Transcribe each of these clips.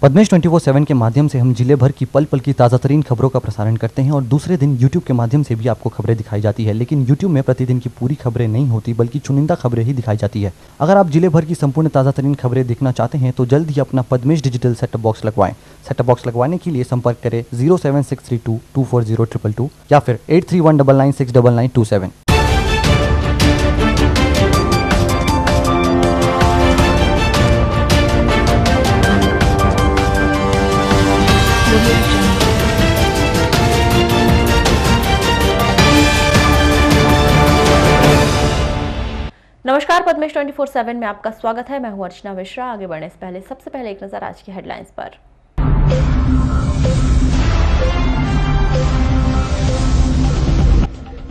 पद्मेश 24/7 के माध्यम से हम जिले भर की पल पल की ताज़ा तरीन खबरों का प्रसारण करते हैं और दूसरे दिन YouTube के माध्यम से भी आपको खबरें दिखाई जाती है। लेकिन YouTube में प्रतिदिन की पूरी खबरें नहीं होती बल्कि चुनिंदा खबरें ही दिखाई जाती है। अगर आप जिले भर की संपूर्ण ताज़ा तरीन खबरें देखना चाहते हैं तो जल्द ही अपना पद्मेश डिजिटल सेटअप बॉक्स लगवाएं। सेटअप बॉक्स लगवाने के लिए संपर्क करें 07632240222 या फिर 8319969927। नमस्कार, पद्मेश 24/7 में आपका स्वागत है। मैं हूं अर्चना मिश्रा। आगे बढ़ने से पहले सबसे पहले एक नजर आज की हेडलाइंस पर।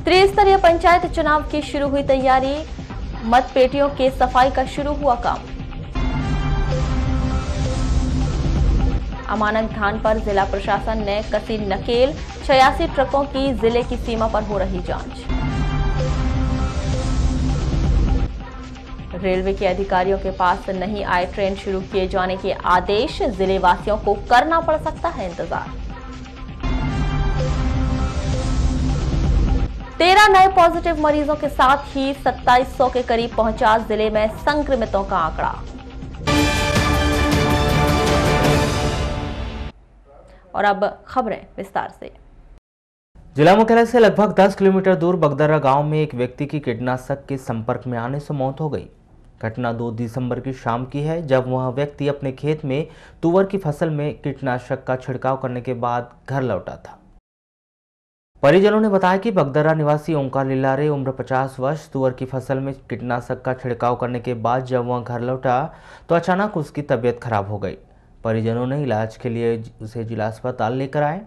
त्रिस्तरीय पंचायत चुनाव की शुरू हुई तैयारी, मतपेटियों के सफाई का शुरू हुआ काम। अमानक धान पर जिला प्रशासन ने कसी नकेल, 86 ट्रकों की जिले की सीमा पर हो रही जांच। रेलवे के अधिकारियों के पास नहीं आए ट्रेन शुरू किए जाने के आदेश, जिले वासियों को करना पड़ सकता है इंतजार। 13 नए पॉजिटिव मरीजों के साथ ही 2700 के करीब पहुंचा जिले में संक्रमितों का आंकड़ा। और अब खबरें विस्तार से। जिला मुख्यालय से लगभग 10 किलोमीटर दूर बगदर्रा गांव में एक व्यक्ति की कीटनाशक के संपर्क में आने से मौत हो गई। घटना 2 दिसंबर की शाम की है, जब वह व्यक्ति अपने खेत में तुअर की फसल में कीटनाशक का छिड़काव करने के बाद घर लौटा था। परिजनों ने बताया कि बगदर्रा निवासी ओंकार लिलारे उम्र 50 वर्ष तुअर की फसल में कीटनाशक का छिड़काव करने के बाद जब वह घर लौटा तो अचानक उसकी तबीयत खराब हो गई। परिजनों ने इलाज के लिए उसे जिला अस्पताल लेकर आए,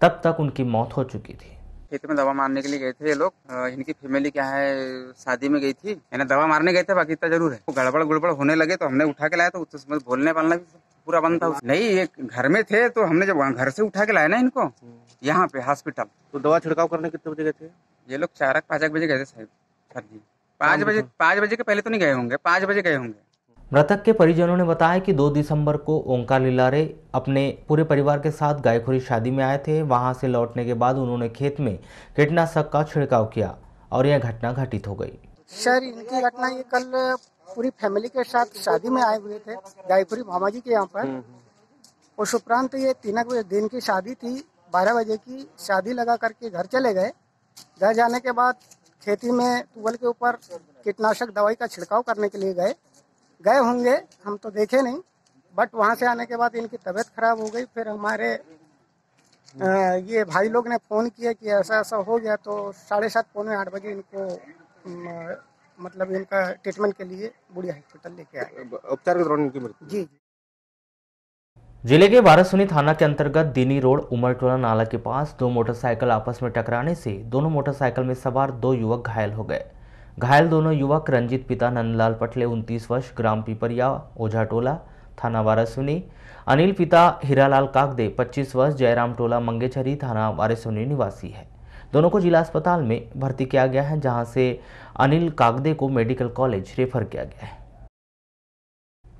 तब तक उनकी मौत हो चुकी थी। खेत में दवा मारने के लिए गए थे ये लोग। इनकी फैमिली क्या है, शादी में गई थी, इन्हें दवा मारने गए थे, बाकी इतना जरूर है। गड़बड़ गुड़बड़ होने लगे तो हमने उठा के लाया, तो उसमें बोलने वालना भी पूरा बंद था। नहीं, ये घर में थे तो हमने जब वहाँ घर से उठा के लाया ना इनको यहाँ पे हॉस्पिटल। तो दवा छिड़काव करने कितने बजे गए थे ये लोग? 4-5 बजे गए थे सर जी। 5 बजे के पहले तो नहीं गए होंगे, 5 बजे गए होंगे। मृतक के परिजनों ने बताया कि 2 दिसंबर को ओंकार लिलारे अपने पूरे परिवार के साथ गायखोरी शादी में आए थे। वहां से लौटने के बाद उन्होंने खेत में कीटनाशक का छिड़काव किया और यह घटना घटित हो गई। सर, इनकी घटना ये कल पूरी फैमिली के साथ शादी में आए हुए थे गायखोरी मामा जी के यहाँ पर। उस उपरांत ये 3 बजे दिन की शादी थी, 12 बजे की शादी लगा करके घर चले गए। घर जाने के बाद खेती में तुअर के ऊपर कीटनाशक दवाई का छिड़काव करने के लिए गए होंगे, हम तो देखे नहीं। बट वहाँ से आने के बाद इनकी तबीयत खराब हो गई। फिर हमारे ये भाई लोग ने फ़ोन किया कि ऐसा ऐसा हो गया, तो 7:30 पौने 8 बजे इनको मतलब इनका ट्रीटमेंट के लिए बुढ़िया हॉस्पिटल लेके आए। उपचार के दौरान इनकी मृत्यु। जी। जिले के वारासुनी थाना के अंतर्गत दीनी रोड उमरटोला नाला के पास 2 मोटरसाइकिल आपस में टकराने से दोनों मोटरसाइकिल में सवार 2 युवक घायल हो गए। घायल दोनों युवक रंजित पिता नंदलाल पटले 29 वर्ष ग्राम पिपरिया ओझाटोला थाना वारासुनी, अनिल पिता हीरालाल कागदे 25 वर्ष जयराम टोला मंगेचरी थाना वारासुनी निवासी है। दोनों को जिला अस्पताल में भर्ती किया गया है, जहां से अनिल कागदे को मेडिकल कॉलेज रेफर किया गया है।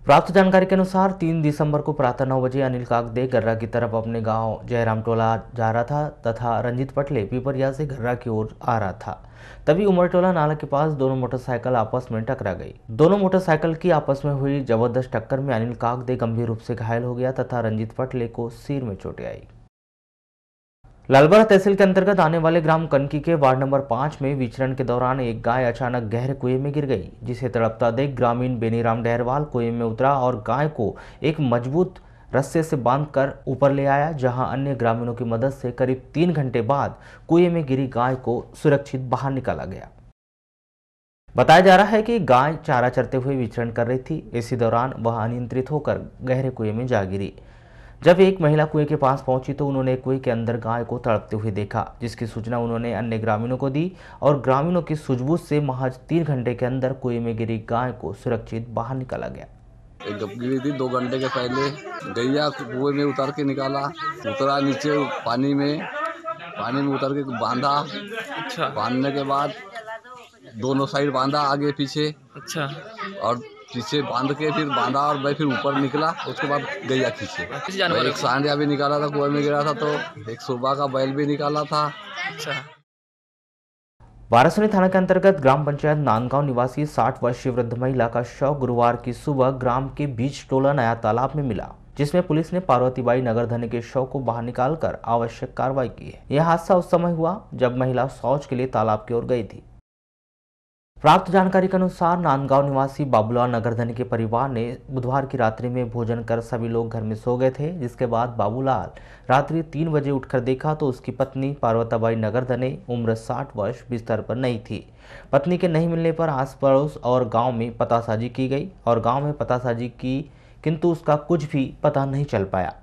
प्राप्त जानकारी के अनुसार 3 दिसंबर को प्रातः 9 बजे अनिल कागदे गर्रा की तरफ अपने गांव जयराम टोला जा रहा था तथा रंजित पटले पिपरिया से गर्रा की ओर आ रहा था। तभी उमरटोला नाला के पास दोनों मोटरसाइकिल आपस में टकरा गई। दोनों मोटरसाइकिल की आपस में हुई जबरदस्त टक्कर में अनिल कागदे गंभीर रूप से घायल हो गया तथा रंजित पटले को सिर में चोटें आई। लालबरा तहसील के अंतर्गत आने वाले ग्राम कनकी के वार्ड नंबर 5 में विचरण के दौरान एक गाय अचानक गहरे कुएं में गिर गई, जिसे तड़पता देख ग्रामीण बेनीराम डहरवाल कुएं में उतरा और गाय को एक मजबूत रस्से से बांधकर ऊपर ले आया, जहां अन्य ग्रामीणों की मदद से करीब 3 घंटे बाद कुएं में गिरी गाय को सुरक्षित बाहर निकाला गया। बताया जा रहा है कि गाय चारा चरते हुए विचरण कर रही थी। इसी दौरान वह अनियंत्रित होकर गहरे कुएं में जा गिरी। जब एक महिला कुएं के पास पहुंची तो उन्होंने कुएं के अंदर गाय को तड़पते हुए देखा, जिसकी सूचना उन्होंने अन्य ग्रामीणों को दी और ग्रामीणों की सूझबूझ से महज 3 घंटे के अंदर कुएं में गिरी गाय को सुरक्षित बाहर निकाला गया। जब गिरी थी 2 घंटे के पहले गैया कुएं में उतार के निकाला, उतरा नीचे पानी में उतर के बांधा। अच्छा। बांधने के बाद दोनों साइड बांधा, आगे पीछे। अच्छा। और पीछे बांध के फिर बांधा और मैं फिर ऊपर निकला, उसके बाद गैया खींचे। एक सांडिया भी निकाला था, कुएं में गिरा था, तो एक सुबह का बैल भी निकाला था। वारासुनी थाना के अंतर्गत ग्राम पंचायत नांदगांव निवासी 60 वर्षीय वृद्ध महिला का शव गुरुवार की सुबह ग्राम के बीच टोला नया तालाब में मिला, जिसमें पुलिस ने पार्वतीबाई नगरधने के शव को बाहर निकालकर आवश्यक कार्रवाई की है। यह हादसा उस समय हुआ जब महिला शौच के लिए तालाब की ओर गई थी। प्राप्त जानकारी के अनुसार नांदगांव निवासी बाबूलाल नगरधने के परिवार ने बुधवार की रात्रि में भोजन कर सभी लोग घर में सो गए थे, जिसके बाद बाबूलाल रात्रि 3 बजे उठकर देखा तो उसकी पत्नी पार्वतीबाई नगरधने उम्र 60 वर्ष बिस्तर पर नहीं थी। पत्नी के नहीं मिलने पर आस पड़ोस और गांव में पतासाजी की गई और गांव में पतासाजी की, किंतु उसका कुछ भी पता नहीं चल पाया।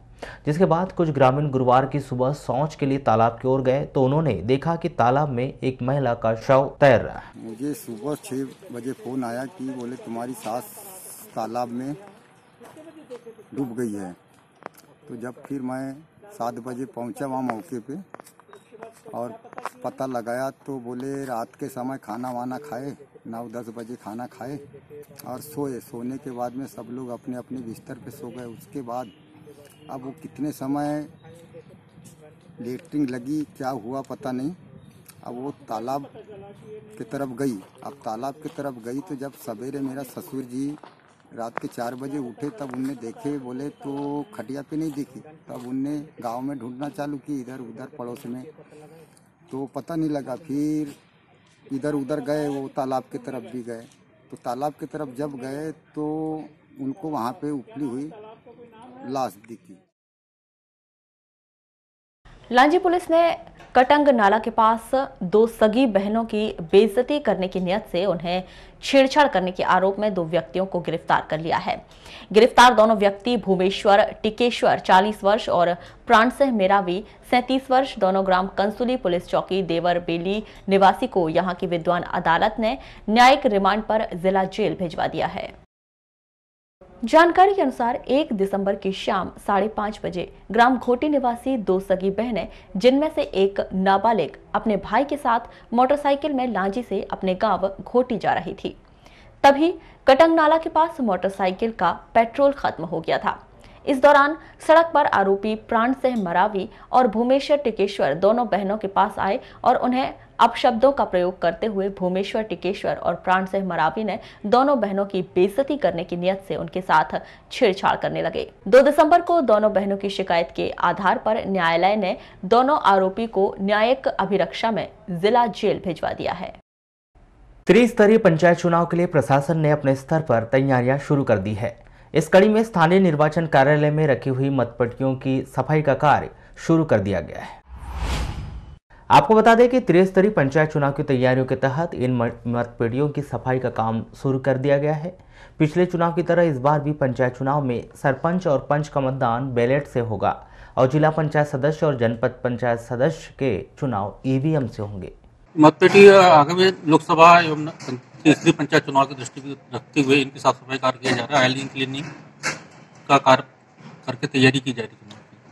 जिसके बाद कुछ ग्रामीण गुरुवार की सुबह शौच के लिए तालाब की ओर गए तो उन्होंने देखा कि तालाब में एक महिला का शव तैर रहा है। मुझे सुबह 6 बजे फोन आया कि बोले तुम्हारी सास तालाब में डूब गई है। तो जब फिर मैं 7 बजे पहुंचा वहाँ मौके पे और पता लगाया तो बोले रात के समय खाना वाना खाए, 9-10 बजे खाना खाए और सोने के बाद में सब लोग अपने अपने बिस्तर पे सो गए। उसके बाद अब वो कितने समय लेटरिंग लगी, क्या हुआ पता नहीं। अब वो तालाब की तरफ गई। अब तालाब की तरफ गई तो जब सवेरे मेरा ससुर जी रात के 4 बजे उठे तब उनने देखे, बोले तो खटिया पे नहीं दिखी। तब उनने गांव में ढूंढना चालू की, इधर उधर पड़ोस में, तो पता नहीं लगा। फिर इधर उधर गए, वो तालाब की तरफ भी गए। तो तालाब की तरफ जब गए तो उनको वहाँ पे उपली हुई लाश दिखी। लांजी पुलिस ने कटंग नाला के पास 2 सगी बहनों की बेइज्जती करने की नियत से उन्हें छेड़छाड़ करने के आरोप में 2 व्यक्तियों को गिरफ्तार कर लिया है। गिरफ्तार दोनों व्यक्ति भूमेश्वर टिकेश्वर 40 वर्ष और प्राणसिंह मेरावी 37 वर्ष दोनों ग्राम कंसुली पुलिस चौकी देवर बेली निवासी को यहां की विद्वान अदालत ने न्यायिक रिमांड पर जिला जेल भिजवा दिया है। जानकारी के अनुसार 1 दिसंबर की शाम 5:30 बजे ग्राम घोटी निवासी 2 सगी बहनें, जिनमें से एक नाबालिग, अपने भाई के साथ मोटरसाइकिल में लांजी से अपने गांव घोटी जा रही थी। तभी कटंग नाला के पास मोटरसाइकिल का पेट्रोल खत्म हो गया था। इस दौरान सड़क पर आरोपी प्राणसिंह मरावी और भूमेश्वर टिकेश्वर दोनों बहनों के पास आए और उन्हें अपशब्दों का प्रयोग करते हुए भूमेश्वर टिकेश्वर और प्राणसिंह मरावी ने दोनों बहनों की बेइज्जती करने की नियत से उनके साथ छेड़छाड़ करने लगे। 2 दिसंबर को दोनों बहनों की शिकायत के आधार पर न्यायालय ने दोनों आरोपी को न्यायिक अभिरक्षा में जिला जेल भिजवा दिया है। त्रिस्तरीय पंचायत चुनाव के लिए प्रशासन ने अपने स्तर पर तैयारियां शुरू कर दी है। इस कड़ी में स्थानीय निर्वाचन कार्यालय में रखी हुई मतपेटियों की सफाई का कार्य शुरू कर दिया गया है। आपको बता दें कि त्रिस्तरीय पंचायत चुनाव की तैयारियों के तहत इन मतपेटियों की सफाई का काम शुरू कर दिया गया है। पिछले चुनाव की तरह इस बार भी पंचायत चुनाव में सरपंच और पंच का मतदान बैलेट से होगा और जिला पंचायत सदस्य और जनपद पंचायत सदस्य के चुनाव ईवीएम से होंगे। मतपेटी आगामी लोकसभा एवं तीसरी पंचायत चुनाव की दृष्टि रखते हुए इनकी साफ सफाई कार्य किया जा रहा है। आइलिंग क्लीनिंग का कार्य करके तैयारी की जा रही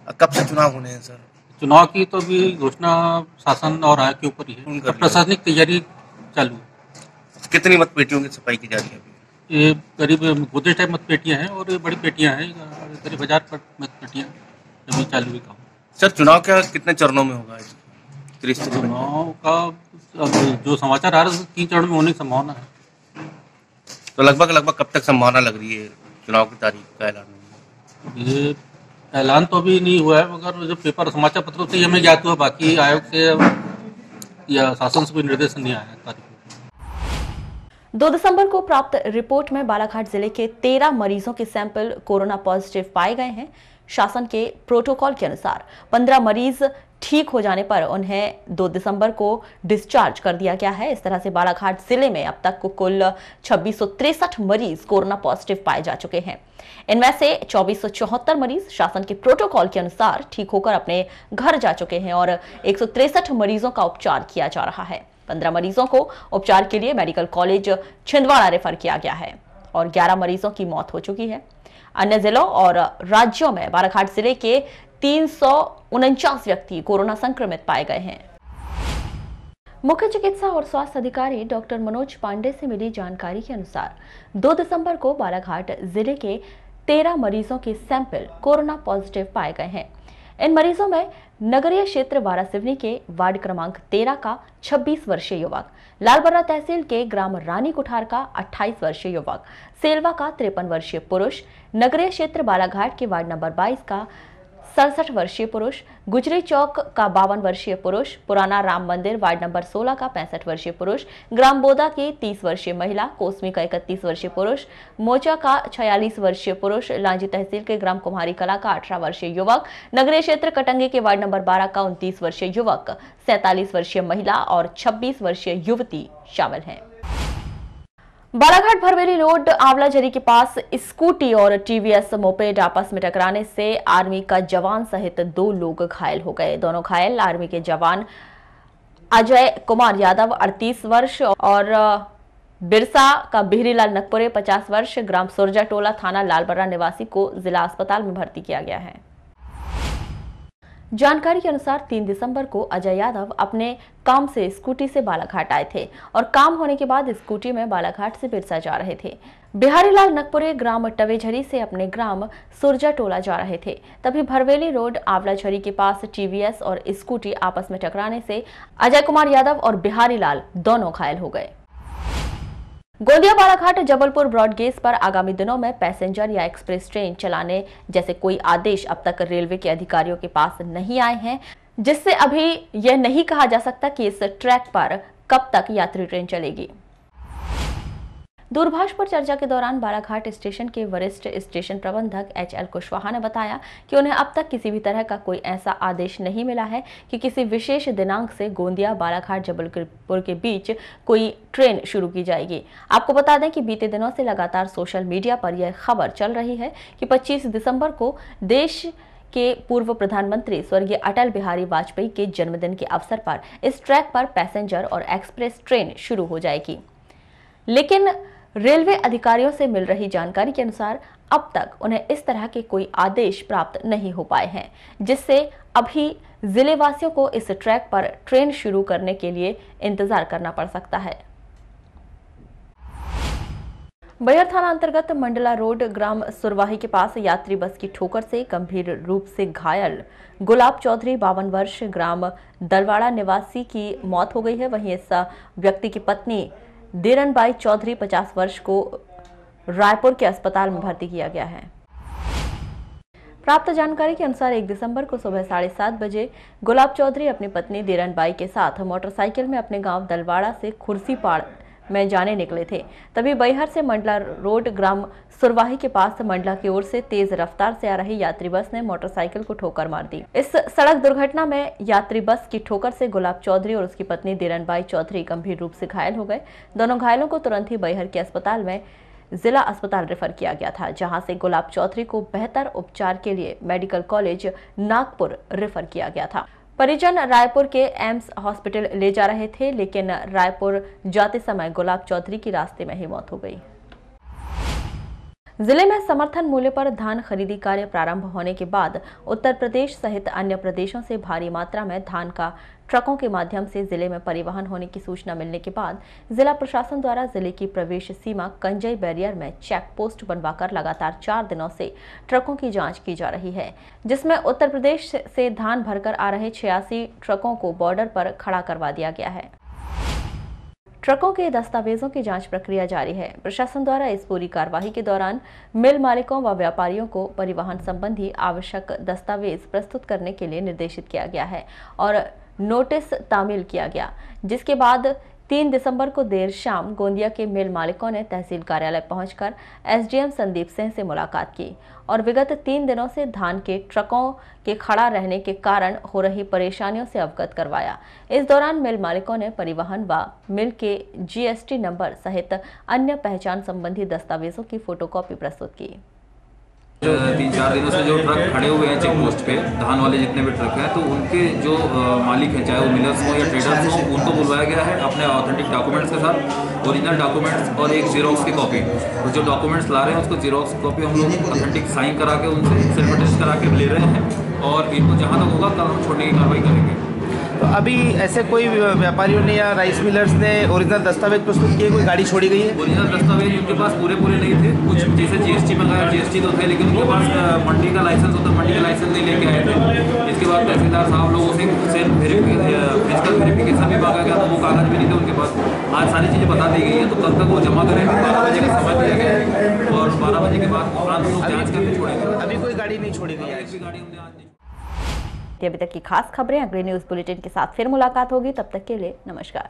है। कब से चुनाव होने हैं सर? चुनाव की तो अभी घोषणा शासन और आयोग के ऊपर ही है। प्रशासनिक तैयारी चालू है। कितनी मतपेटियों की सफाई की जा रही है? ये करीब गोदरेज टाइप मतपेटियाँ हैं और बड़ी पेटियाँ हैं, करीब 1000 मतपेटियाँ अभी चालू हुई काम। सर चुनाव क्या कितने चरणों में होगा? चुनाव का अब जो समाचार आ रहा है 3 चरण में होने की संभावना है। तो लगभग कब तक संभावना लग रही है चुनाव की तारीख का ऐलान? ये ऐलान तो अभी नहीं हुआ है, मगर जो पेपर समाचार पत्रों से हमें ज्ञात हुआ, बाकी आयोग से या शासन से कोई निर्देश नहीं आया है तारीख। 2 दिसंबर को प्राप्त रिपोर्ट में बालाघाट जिले के 13 मरीजों के सैंपल कोरोना पॉजिटिव पाए गए हैं। शासन के प्रोटोकॉल के अनुसार 15 मरीज ठीक हो जाने पर उन्हें 2 दिसंबर को डिस्चार्ज कर दिया गया है। इस तरह से बालाघाट जिले में अब तक कुल 2663 मरीज कोरोना पॉजिटिव पाए जा चुके हैं। इनमें से 2474 मरीज शासन के प्रोटोकॉल के अनुसार ठीक होकर अपने घर जा चुके हैं और 163 मरीजों का उपचार किया जा रहा है। 15 मरीजों को उपचार के लिए मेडिकल कॉलेज छिंदवाड़ा रेफर किया गया है और 11 मरीजों की मौत हो चुकी है। अन्य जिलों और राज्यों में बालाघाट जिले के 349 व्यक्ति कोरोना संक्रमित पाए गए हैं। मुख्य चिकित्सा और स्वास्थ्य अधिकारी डॉक्टर मनोज पांडे से मिली जानकारी के अनुसार 2 दिसंबर को बालाघाट जिले के 13 मरीजों के सैंपल कोरोना पॉजिटिव पाए गए हैं। इन मरीजों में नगरीय क्षेत्र वारासिवनी के वार्ड क्रमांक 13 का 26 वर्षीय युवक, लालबर्रा तहसील के ग्राम रानी कुठार का 28 वर्षीय युवक, सेलवा का 53 वर्षीय पुरुष, नगरीय क्षेत्र बालाघाट के वार्ड नंबर 22 का 67 वर्षीय पुरुष, गुजरी चौक का 52 वर्षीय पुरुष, पुराना राम मंदिर वार्ड नंबर 16 का 65 वर्षीय पुरुष, ग्राम बोदा की 30 वर्षीय महिला, कोसमी का 31 वर्षीय पुरुष, मोचा का 46 वर्षीय पुरुष, लांजी तहसील के ग्राम कुम्हारी कला का 18 वर्षीय युवक, नगरीय क्षेत्र कटंगी के वार्ड नंबर 12 का 29 वर्षीय युवक, 47 वर्षीय महिला और 26 वर्षीय युवती शामिल हैं। बालाघाट भरवेली रोड आंवलाझरी के पास स्कूटी और टीवीएस मोपेड आपस में टकराने से आर्मी का जवान सहित 2 लोग घायल हो गए। दोनों घायल आर्मी के जवान अजय कुमार यादव 38 वर्ष और बिरसा का बिहरीलाल नकपुरे 50 वर्ष ग्राम सुरजा टोला थाना लालबर्रा निवासी को जिला अस्पताल में भर्ती किया गया है। जानकारी के अनुसार 3 दिसंबर को अजय यादव अपने काम से स्कूटी से बालाघाट आए थे और काम होने के बाद स्कूटी में बालाघाट से बिरसा जा रहे थे। बिहारीलाल नकपुरे ग्राम टवेझरी से अपने ग्राम सुरजा टोला जा रहे थे। तभी भरवेली रोड आंवलाझरी के पास टीवीएस और स्कूटी आपस में टकराने से अजय कुमार यादव और बिहारीलाल दोनों घायल हो गए। गोंदिया बालाघाट जबलपुर ब्रॉडगेज पर आगामी दिनों में पैसेंजर या एक्सप्रेस ट्रेन चलाने जैसे कोई आदेश अब तक रेलवे के अधिकारियों के पास नहीं आए हैं, जिससे अभी यह नहीं कहा जा सकता कि इस ट्रैक पर कब तक यात्री ट्रेन चलेगी। दूरभाष पर चर्चा के दौरान बालाघाट स्टेशन के वरिष्ठ स्टेशन प्रबंधक HL कुशवाहा ने बताया कि उन्हें अब तक किसी भी तरह का कोई ऐसा आदेश नहीं मिला है कि किसी विशेष दिनांक से गोंदिया बालाघाट जबलपुर के बीच कोई ट्रेन शुरू की जाएगी। आपको बता दें कि बीते दिनों से लगातार सोशल मीडिया पर यह खबर चल रही है कि 25 दिसंबर को देश के पूर्व प्रधानमंत्री स्वर्गीय अटल बिहारी वाजपेयी के जन्मदिन के अवसर पर इस ट्रैक पर पैसेंजर और एक्सप्रेस ट्रेन शुरू हो जाएगी। लेकिन रेलवे अधिकारियों से मिल रही जानकारी के अनुसार अब तक उन्हें इस तरह के कोई आदेश प्राप्त नहीं हो पाए हैं, जिससे अभी जिले वासियों को इस ट्रैक पर ट्रेन शुरू करने के लिए इंतजार करना पड़ सकता है। बैहर थाना अंतर्गत मंडला रोड ग्राम सुरवाही के पास यात्री बस की ठोकर से गंभीर रूप से घायल गुलाब चौधरी 52 वर्ष ग्राम दलवाड़ा निवासी की मौत हो गई है। वहीं इस व्यक्ति की पत्नी दीरनबाई चौधरी 50 वर्ष को रायपुर के अस्पताल में भर्ती किया गया है। प्राप्त जानकारी के अनुसार 1 दिसंबर को सुबह 7:30 बजे गुलाब चौधरी अपनी पत्नी दीरनबाई के साथ मोटरसाइकिल में अपने गांव दलवाड़ा से खुर्सीपाड़ में जाने निकले थे। तभी बैहर से मंडला रोड ग्राम सुरवाही के पास मंडला की ओर से तेज रफ्तार से आ रही यात्री बस ने मोटरसाइकिल को ठोकर मार दी। इस सड़क दुर्घटना में यात्री बस की ठोकर से गुलाब चौधरी और उसकी पत्नी दीरनबाई चौधरी गंभीर रूप से घायल हो गए। दोनों घायलों को तुरंत ही बैहर के अस्पताल में जिला अस्पताल रेफर किया गया था, जहां से गुलाब चौधरी को बेहतर उपचार के लिए मेडिकल कॉलेज नागपुर रेफर किया गया था। परिजन रायपुर के एम्स हॉस्पिटल ले जा रहे थे, लेकिन रायपुर जाते समय गुलाब चौधरी की रास्ते में ही मौत हो गई। जिले में समर्थन मूल्य पर धान खरीदी कार्य प्रारंभ होने के बाद उत्तर प्रदेश सहित अन्य प्रदेशों से भारी मात्रा में धान का ट्रकों के माध्यम से जिले में परिवहन होने की सूचना मिलने के बाद जिला प्रशासन द्वारा जिले की प्रवेश सीमा कंजई बैरियर में चेक पोस्ट बनवाकर लगातार 4 दिनों से ट्रकों की जांच की जा रही है, जिसमें उत्तर प्रदेश से धान भरकर आ रहे 86 ट्रकों को बॉर्डर पर खड़ा करवा दिया गया है। ट्रकों के दस्तावेजों की जांच प्रक्रिया जारी है। प्रशासन द्वारा इस पूरी कार्यवाही के दौरान मिल मालिकों व व्यापारियों को परिवहन संबंधी आवश्यक दस्तावेज प्रस्तुत करने के लिए निर्देशित किया गया है और नोटिस तामील किया गया, जिसके बाद 3 दिसंबर को देर शाम गोंदिया के मिल मालिकों ने तहसील कार्यालय पहुंचकर एसडीएम संदीप सिंह से मुलाकात की और विगत 3 दिनों से धान के ट्रकों के खड़ा रहने के कारण हो रही परेशानियों से अवगत करवाया। इस दौरान मिल मालिकों ने परिवहन व मिल के जीएसटी नंबर सहित अन्य पहचान संबंधी दस्तावेजों की फोटोकॉपी प्रस्तुत की। 3-4 दिनों से जो ट्रक खड़े हुए हैं चेक पोस्ट पे, धान वाले जितने भी ट्रक हैं, तो उनके जो मालिक हैं, चाहे वो मिलर्स हो या ट्रेडर्स हो, उनको बुलवाया गया है अपने ऑथेंटिक डॉक्यूमेंट्स के साथ, ओरिजिनल डॉक्यूमेंट्स और एक जीरोक्स की कॉपी। तो जो डॉक्यूमेंट्स ला रहे हैं उसको जीरोक्स की कॉपी हम लोग ऑथेंटिक साइन करा के उनसे सेल्फ अटेस्ट करा के ले रहे हैं और इनको जहाँ तक होगा कल हम छोड़ने की कार्रवाई करेंगे। तो अभी ऐसे कोई व्यापारियों ने या राइस मिलर्स ने ओरिजिनल दस्तावेज प्रस्तुत किए, कोई गाड़ी छोड़ी गई है? ओरिजिनल दस्तावेज उनके पास पूरे नहीं थे। कुछ जैसे जीएसटी मंगाया, जीएसटी तो थे, लेकिन उनके पास मंडी का लाइसेंस होता, मंडी का लाइसेंस नहीं लेके आए थे। इसके बाद तहसीलदार साहब लोगों से सेल्फ फिजिकल वेरिफिकेशन भी मांगा गया, तो वो कागज भी नहीं थे उनके पास। आज सारी चीज़ें बता दी गई है, तो कल तक वो जमा करेंगे। 12 बजे का समय दिया गया है और 12 बजे के बाद उपरांत लोग जाँच करके छोड़ेंगे। अभी कोई गाड़ी नहीं छोड़ी गई है? गाड़ी हमने आज नहीं। अभी तक की खास खबरें, अगले न्यूज बुलेटिन के साथ फिर मुलाकात होगी। तब तक के लिए नमस्कार।